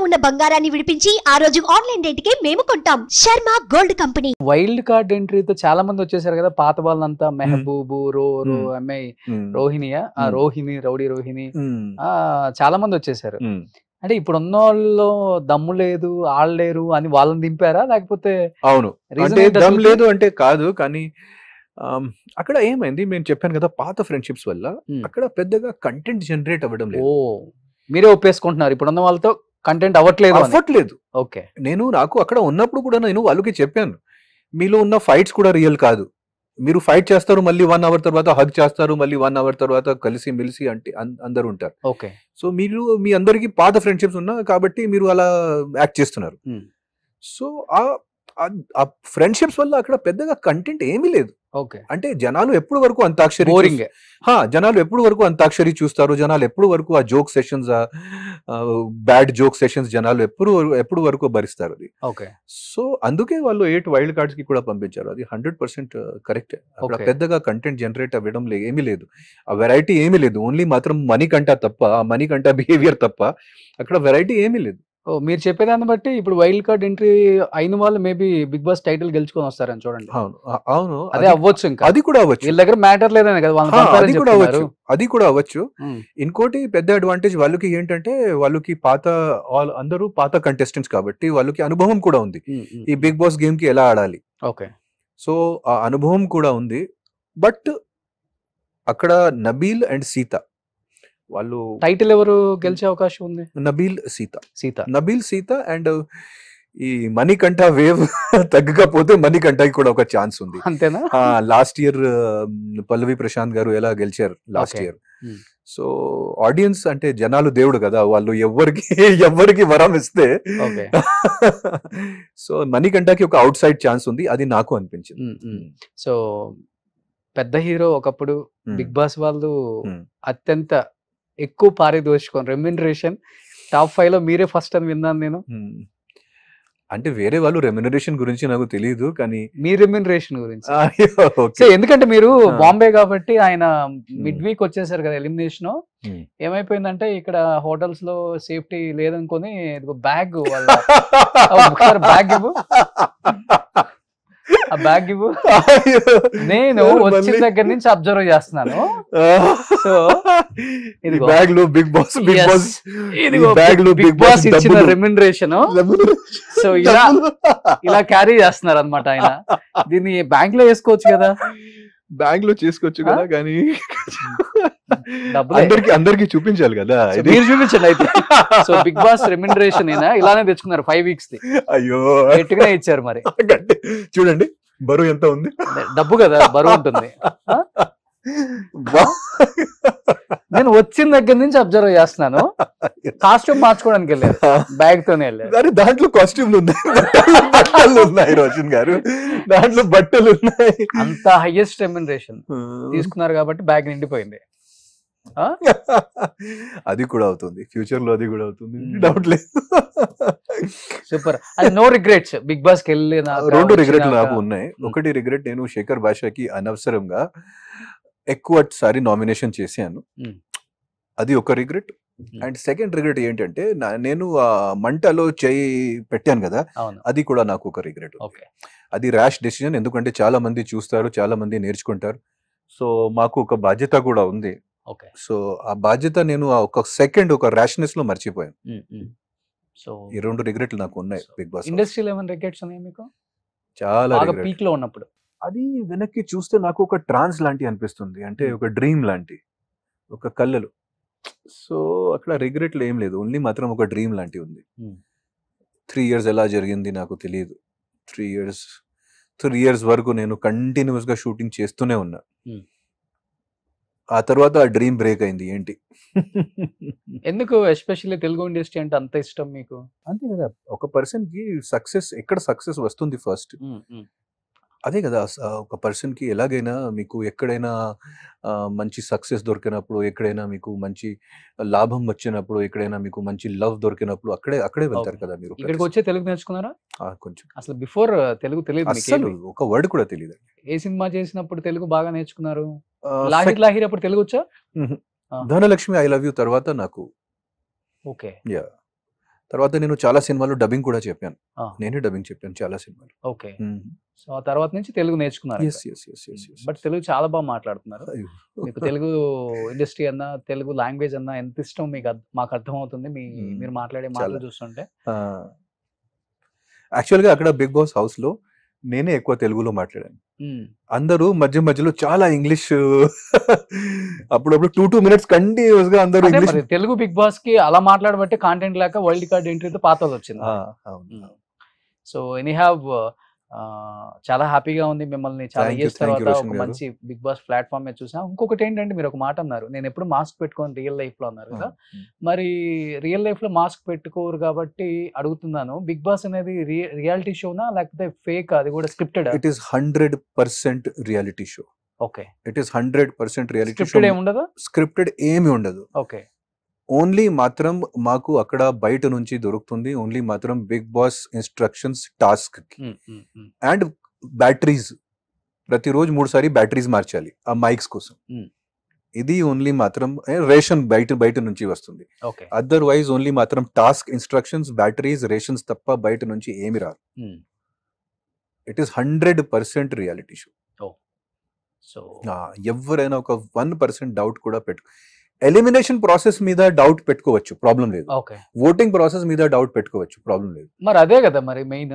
ఉన్న బంగారాన్ని విడిపించి ఆ రోజు ఆన్లైన్ రేటుకే మేము కొంటాం. Sharma gold company. Wild card ఎంట్రీతో చాలా మంది వచ్చేసారు కదా, పాత వాళ్ళంతా. మెహబూబు, అమ్మాయి రోహిణియా, రోహిణి, రౌడీ రోహిణి, చాలా మంది వచ్చేసారు. అంటే ఇప్పుడు ఉన్న వాళ్ళు దమ్ము లేదు, ఆడలేరు అని వాళ్ళని దింపారా, లేకపోతే? అవును, అంటే దమ్ లేదు అంటే కాదు, కానీ అక్కడ ఏమైంది, నేను చెప్పాను కదా, పాత ఫ్రెండ్షిప్స్ వల్ల అక్కడ పెద్దగా కంటెంట్ జనరేట్ అవ్వడం లేదు. మీరే ఒప్పేసుకుంటున్నారు ఇప్పుడున్న వాళ్ళతో కంటెంట్ అవ్వట్లేదు. ఓకే, నాకు అక్కడ ఉన్నప్పుడు కూడా నేను వాళ్ళకి చెప్పాను, మీలో ఉన్న ఫైట్స్ కూడా రియల్ కాదు. మీరు ఫైట్ చేస్తారు, మళ్ళీ 1 అవర్ తర్వాత హగ్ చేస్తారు, మళ్ళీ 1 అవర్ తర్వాత కలిసి మెలిసి అంటే అందరు ఉంటారు. ఓకే, సో మీరు మీ అందరికి పాత ఫ్రెండ్షిప్స్ ఉన్నా కాబట్టి మీరు అలా యాక్ట్ చేస్తున్నారు. సో ఆ ఫ్రెండ్షిప్స్ వల్ల అక్కడ పెద్దగా కంటెంట్ ఏమీ లేదు. ఓకే, అంటే జనాలు ఎప్పుడు వరకు అంతాక్షరి చూస్తారు, జనాలు ఎప్పుడు వరకు ఆ joke sessions, bad joke sessions జనాలు ఎప్పుడు వరకు భరిస్తారు అది. ఓకే, సో అందుకే వాళ్ళు 8 వైల్డ్ కార్డ్స్ కి కూడా పంపించారు. అది 100% కరెక్ట్. అక్కడ పెద్దగా కంటెంట్ జనరేట్ అవ్వడం ఏమీ లేదు, ఆ వెరైటీ ఏమీ లేదు. ఓన్లీ మాత్రం మనీ కంటా తప్ప, మనీ కంటా బిహేవియర్ తప్ప అక్కడ వెరైటీ ఏమీ లేదు. మీరు చెప్పేదాన్ని బట్టి ఇప్పుడు వైల్డ్ కార్డ్ ఎంట్రీ అయిన వాళ్ళు మేబీ బిగ్ బాస్ టైటిల్ గెలుచుకొని వస్తారని చూడండి. అవును, అదే అవ్వచ్చు. ఇంకా అది కూడా అవ్వచ్చు, వీళ్ళ దగ్గర మ్యాటర్ లేదనే కదా అది కూడా అవ్వచ్చు. ఇంకోటి పెద్ద అడ్వాంటేజ్ వాళ్ళకి ఏంటంటే, వాళ్ళకి అందరూ పాత కంటెస్టెంట్స్ కాబట్టి వాళ్ళకి అనుభవం కూడా ఉంది ఈ బిగ్ బాస్ గేమ్ కి ఎలా ఆడాలి. ఓకే, సో ఆ అనుభవం కూడా ఉంది. బట్ అక్కడ నబీల్ అండ్ సీత వాళ్ళు టైటిల్ ఎవరు గెలిచే అవకాశం ఉంది? నబీల్ సీత అండ్ ఈ మణికంఠ వేవ్ తగ్గకపోతే మణికంఠకి కూడా ఒక ఛాన్స్ ఉంది. అంతేనా? లాస్ట్ ఇయర్ పల్లవి ప్రశాంత్ గారు ఎలా గెలిచారు లాస్ట్ ఇయర్. సో ఆడియన్స్ అంటే జనాలు దేవుడు కదా, వాళ్ళు ఎవరికి వరం ఇస్తే సో మణికంఠకి ఒక అవుట్ సైడ్ ఛాన్స్ ఉంది, అది నాకు అనిపించింది. సో పెద్ద హీరో ఒకప్పుడు బిగ్ బాస్ వాళ్ళు అత్యంత ఎక్కువ పారితోషికం రెమ్యునరేషన్ టాప్ 5 లో మీరే ఫస్ట్ అని విన్నాను నేను. అంటే వేరే వాళ్ళు రెమ్యునరేషన్ గురించి నాకు తెలియదు, కానీ మీ రెమ్యునరేషన్ గురించి ఎందుకంటే మీరు బాంబే కాబట్టి ఆయన మిడ్ వీక్ వచ్చేసారు కదా ఎలిమినేషన్. ఏమైపోయిందంటే ఇక్కడ హోటల్స్ లో సేఫ్టీ లేదనుకొని బ్యాగ్ బ్యాగ్ ఇవ్వు, ఆ బ్యాగ్ ఇవ్వు. నేను వచ్చిన దగ్గర నుంచి అబ్జర్వ్ చేస్తున్నాను. సో ఇది బ్యాగ్ లో బిగ్ బాస్ ఇచ్చిన రెమ్యునరేషన్. సో ఇలా క్యారీ చేస్తున్నారు అనమాట ఆయన. దీన్ని బ్యాంక్ లో వేసుకోవచ్చు కదా, కానీ అందరికి చూపించాలి కదా. మీరు చూపించండి అయితే. సో బిగ్ బాస్ రెమ్యునరేషన్ ఇలానే తెచ్చుకున్నారు 5 weeks. అయ్యో, గట్టిగా ఇచ్చారు. మరి చూడండి బరువు ఎంత ఉంది, డబ్బు కదా బరువు ఉంటుంది. నేను వచ్చిన దగ్గర నుంచి అబ్జర్వ్ చేస్తున్నాను. కాస్ట్యూమ్ మార్చుకోవడానికి వెళ్ళారు, బ్యాగ్ తోనే వెళ్ళారు. దాంట్లో కాస్ట్యూమ్లు ఉన్నాయి రోషన్ గారు, దాంట్లో బట్టలు ఉన్నాయి. అంత హైయెస్ట్ రెమ్యునరేషన్ తీసుకున్నారు కాబట్టి బ్యాగ్ నిండిపోయింది. అది కూడా అవుతుంది, ఫ్యూచర్ లో అది కూడా అవుతుంది, డౌట్ లేదు. సూపర్. అది నో రిగ్రెట్స్. బిగ్ బాస్ కి వెళ్ళి 2 రిగ్రెట్లు నాకు ఉన్నాయి. ఒకటి రిగ్రెట్, నేను శేఖర్ భాషకి అనవసరంగా ఎక్కువసారి నామినేషన్ చేశాను, అది ఒక రిగ్రెట్. అండ్ సెకండ్ రిగ్రెట్ ఏంటంటే, నేను మంటలో చేయి పెట్టాను కదా, అది కూడా నాకు ఒక రిగ్రెట్. అది ర్యాష్ డెసిజన్, ఎందుకంటే చాలా మంది చూస్తారు, చాలా మంది నేర్చుకుంటారు. సో మాకు ఒక బాధ్యత కూడా ఉంది. సో ఆ బాధ్యత నేను ఒక సెకండ్ ఒక ర్యాష్నెస్ లో మర్చిపోయాను. సో ఈ 2 రిగ్రెట్లు నాకు ఉన్నాయి బిగ్ బాస్. ఇండస్ట్రీలో ఏమైనా రిగ్రెట్స్ ఉన్నాయి మీకు? చాలా పీక్ లో ఉన్నప్పుడు అది వెనక్కి చూస్తే నాకు ఒక ట్రాన్స్ లాంటి అనిపిస్తుంది, అంటే ఒక డ్రీమ్ లాంటి, ఒక కళ్ళలు. సో అక్కడ రిగ్రెట్లు ఏం లేదు, ఓన్లీ మాత్రం ఒక డ్రీమ్ లాంటి ఉంది. 3 years ఎలా జరిగింది నాకు తెలియదు. 3 years వరకు నేను కంటిన్యూస్ గా షూటింగ్ చేస్తూనే ఉన్నా. ఆ తర్వాత ఆ డ్రీమ్ బ్రేక్ అయింది. ఏంటి ఎందుకు ఎస్పెషల్లీ తెలుగు ఇండస్ట్రీ అంటే అంత ఇష్టం మీకు? అంతే కదా, ఒక పర్సన్ కి సక్సెస్ ఎక్కడ సక్సెస్ వస్తుంది ఫస్ట్, అదే కదా. ఒక పర్సన్ కి ఎలాగైనా మీకు ఎక్కడైనా మంచి సక్సెస్ దొరికినప్పుడు, ఎక్కడైనా మీకు మంచి లాభం వచ్చినప్పుడు, ఎక్కడైనా మీకు మంచి లవ్ దొరికినప్పుడు అక్కడే వెళ్తారు కదా మీరు. ఇక్కడికి వచ్చే తెలుగు నేర్చుకున్నారా? కొంచెం. అసలు బిఫోర్ తెలుగు తెలియదు, అసలు ఒక వర్డ్ కూడా తెలియదు. ఏ సినిమా చేసినప్పుడు తెలుగు బాగా నేర్చుకున్నారు? లాహిర్ అప్పుడు తెలుగు వచ్చా? ధనలక్ష్మి ఐ లవ్ యూ తర్వాత నాకు. ఓకే. యా, తర్వాత నేను చాలా సినిమాలు డబ్బింగ్ కూడా చెప్పాను, నేనే డబ్బింగ్ చెప్పాను చాలా సినిమాలు. ఓకే, సో ఆ తర్వాత నుంచి తెలుగు నేర్చుకున్నారు. బట్ తెలుగు చాలా బాగా మాట్లాడుతున్నారు. మీకు తెలుగు ఇండస్ట్రీ అన్నా తెలుగు లాంగ్వేజ్ అన్నా ఎంత ఇష్టం మీకు మాకు అర్థమవుతుంది మీరు మాట్లాడే మాటలు చూస్తుంటే. యాక్చువల్గా అక్కడ బిగ్ బాస్ హౌస్ లో నేనే ఎక్కువ తెలుగులో మాట్లాడాను. అందరూ మధ్య మధ్యలో చాలా ఇంగ్లీష్ అప్పుడప్పుడు 2 minutes కంటిన్యూస్ గా అందరూ ఇంగ్లీష్. తెలుగు బిగ్ బాస్ కి అలా మాట్లాడబట్టి కాంటెంట్ లేక వరల్డ్ కార్డ్ ఎంట్రీతో పాత వచ్చింది. సో ఎనీ హ్యావ్ చాలా హ్యాపీగా ఉంది మిమ్మల్ని చాలా ఇయర్స్ తర్వాత ఒక మంచి బిగ్ బాస్ ప్లాట్ఫామ్ మీద చూసాం. ఇంకొకటి ఏంటంటే మీరు ఒక మాట అన్నారు, నేను ఎప్పుడు మాస్క్ పెట్టుకోని రియల్ లైఫ్ లో అన్నారు కదా. మరి రియల్ లైఫ్ లో మాస్క్ పెట్టుకోరు కాబట్టి అడుగుతున్నాను, బిగ్ బాస్ అనేది రియాలిటీ షోనా లేకపోతే ఫేక్, అది కూడా scripted? It is 100% reality show. Okay, it is 100% reality show. Scripted ఏమి ఉండదు? స్క్రిప్టెడ్ ఏమి ఉండదు. ఓకే, ఓన్లీ మాత్రం మాకు అక్కడ బయట నుంచి దొరుకుతుంది ఓన్లీ మాత్రం Bigg Boss instructions task and batteries. ప్రతిరోజు 3 సారి బ్యాటరీస్ మార్చాలి ఆ మైక్స్ కోసం. ఇది ఓన్లీ మాత్రం రేషన్ బయట నుంచి వస్తుంది. అదర్వైజ్ ఓన్లీ మాత్రం టాస్క్, ఇన్స్ట్రక్షన్స్, బ్యాటరీస్, రేషన్స్ తప్ప బయట నుంచి ఏమి రాదు. It is 100% reality show. So ఎవరైనా ఒక 1% డౌట్ కూడా ఎలిమినేషన్ ప్రాసెస్ మీద డౌట్ పెట్టుకోవచ్చు, ప్రాబ్లం లేదు. ఓటింగ్ ప్రాసెస్ మీద డౌట్ పెట్టుకోవచ్చు, ప్రాబ్లం లేదు. మరి అదే కదా మరి మెయిన్.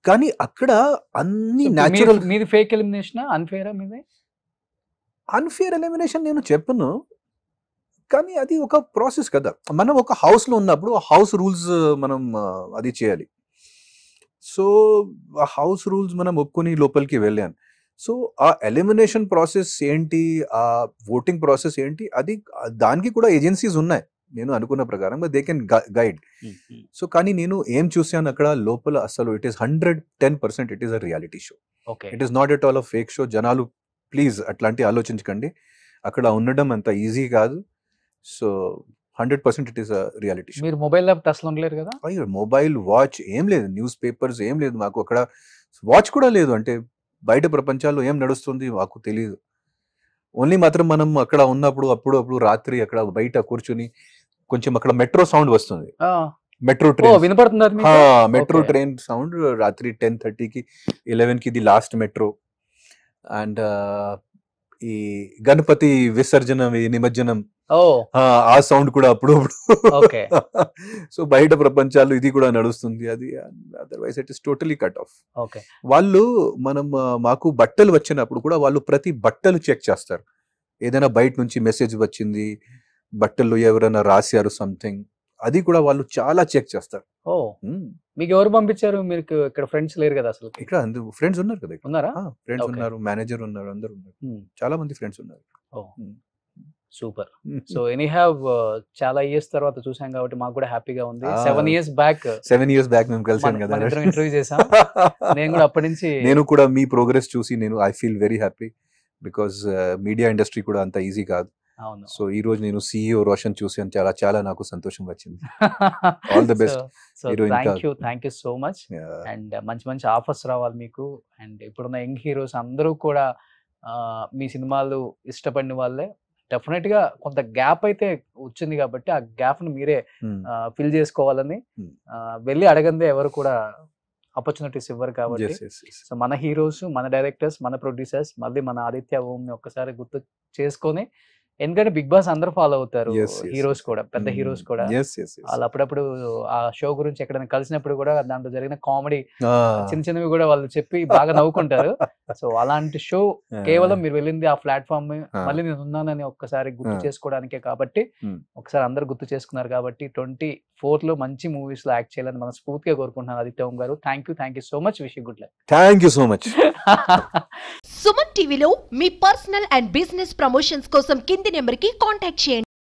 కానీ అక్కడ అన్ని న్యాచురల్. మీది ఫేక్ ఎలిమినేషన్, అన్ఫేర్ మీది? అన్ఫేర్ ఎలిమినేషన్ నేను చెప్పను, కానీ అది ఒక ప్రాసెస్ కదా. మనం ఒక హౌస్ లో ఉన్నప్పుడు హౌస్ రూల్స్ మనం అది చేయాలి. సో ఆ హౌస్ రూల్స్ మనం ఒప్పుకొని లోపలికి వెళ్ళాను. సో ఆ ఎలిమినేషన్ ప్రాసెస్ ఏంటి, ఆ ఓటింగ్ ప్రాసెస్ ఏంటి, అది దానికి కూడా ఏజెన్సీస్ ఉన్నాయి నేను అనుకున్న ప్రకారం, దే కెన్ గైడ్. సో కానీ నేను ఏం చూసాను అక్కడ లోపల, అసలు it is 110% it is a reality show. It is not at all a fake show. జనాలు ప్లీజ్ అట్లాంటి ఆలోచించకండి, అక్కడ ఉండడం అంత ఈజీ కాదు. So 100% it is a reality show. మీరు మొబైల్ ల్యాప్టాప్ అసలు ఉండలేరు కదా? అయ్యో, మొబైల్, వాచ్ ఏం లేదు, న్యూస్ పేపర్స్ ఏం లేదు మాకు అక్కడ, వాచ్ కూడా లేదు. అంటే బయట ప్రపంచాల్లో ఏం నడుస్తుంది మాకు తెలియదు. ఓన్లీ మాత్రం మనం అక్కడ ఉన్నప్పుడు అప్పుడు రాత్రి అక్కడ బయట కూర్చుని కొంచెం అక్కడ మెట్రో సౌండ్ వస్తుంది, మెట్రో ట్రైన్ వినపడుతుంది. మెట్రో ట్రైన్ సౌండ్ రాత్రి 10:30కి 11కి ఇది లాస్ట్ మెట్రో. అండ్ ఈ గణపతి విసర్జనం, ఈ నిమజ్జనం, ఆ సౌండ్ కూడా అప్పుడప్పుడు. సో బయట ప్రపంచాలు ఇది కూడా నడుస్తుంది అది. Otherwise it is totally cut off. వాళ్ళు మాకు బట్టలు వచ్చినప్పుడు కూడా వాళ్ళు ప్రతి బట్టలు చెక్ చేస్తారు. ఏదైనా బయట నుంచి మెసేజ్ వచ్చింది, బట్టల్లో ఎవరైనా రాశారు సంథింగ్, అది కూడా వాళ్ళు చాలా చెక్ చేస్తారు. మీకు ఎవరు పంపించారు? మీరు ఇక్కడ ఫ్రెండ్స్ లేరు కదా అసలు? ఇక్కడ ఫ్రెండ్స్ ఉన్నారు కదా. ఉన్నారా? ఫ్రెండ్స్ ఉన్నారు, మేనేజర్ ఉన్నారు, అందరు ఉన్నారు, చాలా మంది ఫ్రెండ్స్ ఉన్నారు. సూపర్. సో ఎనీ హ్యావ్ చాలా ఇయర్స్ తర్వాత చూసాం కాబట్టి మాకు కూడా హ్యాపీగా ఉంది. 7 years బ్యాక్ మేము కలిసాం కదా, ఇంటర్వ్యూ చేసాం. నేను కూడా అప్పటి నుంచి నేను కూడా మీ ప్రోగ్రెస్ చూసి నేను I feel very happy, because media industry కూడా అంత ఈజీ కాదు. సో ఈ రోజు నేను CEO రోషన్ చూసాను, చాలా చాలా నాకు సంతోషం వచ్చింది. All the best. Thank you so much. And మంచి మంచి ఆఫర్స్ రావాలి మీకు. అండ్ ఇప్పుడున్న యంగ్ హీరోస్ అందరూ కూడా మీ సినిమాలు ఇష్టపడిన వాళ్ళే. డెఫినెట్ గా కొంత గ్యాప్ అయితే వచ్చింది కాబట్టి ఆ గ్యాప్ ని మీరే ఫిల్ చేసుకోవాలని, వెళ్ళి అడగందే ఎవరు కూడా ఆపర్చునిటీస్ ఇవ్వరు కాబట్టి. సో మన హీరోస్, మన డైరెక్టర్స్, మన ప్రొడ్యూసర్స్ మళ్ళీ మన ఆదిత్య ఓం ని ఒక్కసారి గుర్తు చేసుకొని, ఎందుకంటే బిగ్ బాస్ అందరూ ఫాలో అవుతారు, హీరోస్ కూడా, పెద్ద హీరోస్ కూడా. వాళ్ళు అప్పుడప్పుడు ఆ షో గురించి ఎక్కడైనా కలిసినప్పుడు కూడా దాంట్లో జరిగిన కామెడీ చిన్న చిన్నవి కూడా వాళ్ళు చెప్పి బాగా నవ్వుకుంటారు. సో అలాంటి షో కేవలం మీరు వెళ్ళింది ఆ ప్లాట్ఫామ్ మళ్ళీ నేను ఉన్నానని ఒక్కసారి గుర్తు చేసుకోవడానికే కాబట్టి, ఒకసారి అందరు గుర్తు చేసుకున్నారు కాబట్టి 24లో మంచి మూవీస్ లో యాక్ట్ చేయాలని మనం స్ఫూర్తిగా కోరుకుంటున్నాను ఆదిత్య ఓం గారు. Thank you so much. Wish you good luck. Thank you so much. Suman టీవీలో మీ పర్సనల్ అండ్ బిజినెస్ ప్రమోషన్స్ కోసం కింది నెంబర్ కి కాంటాక్ట్ చేయండి.